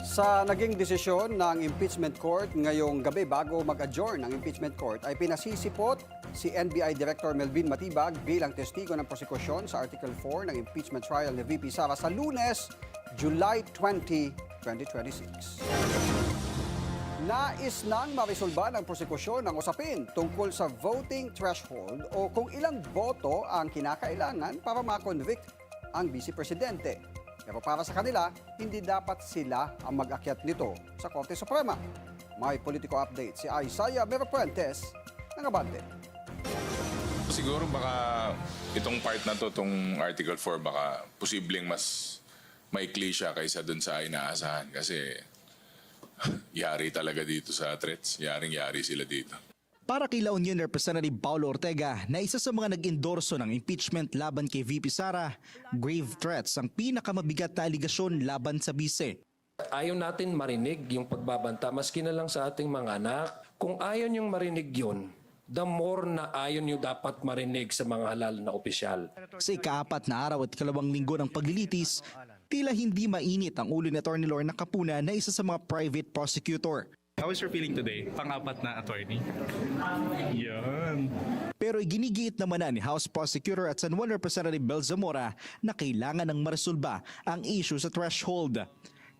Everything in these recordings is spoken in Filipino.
Sa naging desisyon ng impeachment court ngayong gabi bago mag-adjourn ng impeachment court ay pinasisipot si NBI Director Melvin Matibag bilang testigo ng prosekusyon sa Article 4 ng impeachment trial ni VP Sara sa Lunes, July 20, 2026. Nais nang marisolba ng prosekusyon ang usapin tungkol sa voting threshold o kung ilang boto ang kinakailangan para ma-convict ang Vice Presidente. Pero para sa kanila, hindi dapat sila ang mag-akyat nito sa Korte Suprema. May politiko update si Isaiah Mirapuentes ng Abante. Siguro baka itong part na to, itong Article 4, baka posibleng mas maikli siya kaysa dun sa inaasahan. Kasi yari talaga dito sa threats. Yaring-yari sila dito. Para kay La Union Representative Paulo Ortega na isa sa mga nag-endorso ng impeachment laban kay VP Sara, grave threats ang pinakamabigat na aligasyon laban sa bise. Ayaw natin marinig yung pagbabanta maski na lang sa ating mga anak. Kung ayaw niyong marinig yun, the more na ayaw niyo dapat marinig sa mga halal na opisyal. Sa ika-4 na araw at 2 linggo ng paglilitis, tila hindi mainit ang ulo ni Atty. Lorna Capuna na isa sa mga private prosecutor. How is your feeling today? Pang-apat na attorney. Yan. Pero ginigiit naman na ni House Prosecutor at San Juan Representative Bel Zamora na kailangan ng maresolba ang issue sa threshold.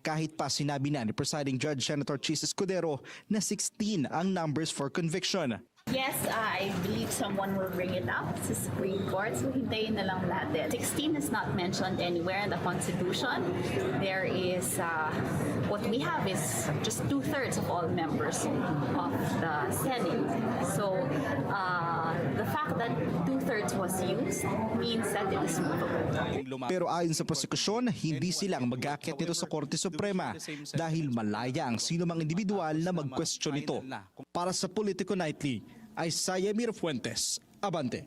Kahit pa sinabi na ni Presiding Judge Senator Chis Escudero na 16 ang numbers for conviction. Yes, I believe someone will bring it up sa Supreme Court. So hintayin na lang natin. 16 is not mentioned anywhere in the Constitution. There is, what we have is just 2/3 of all members of the Senate. So the fact that 2/3 was used means that it is movable. Pero ayon sa prosekusyon, hindi silang mag-aakyat nito sa Korte Suprema dahil malaya ang sino mang individual na mag-question nito. Para sa Politico Nightly, Isaiah Mirapuentes, Abante.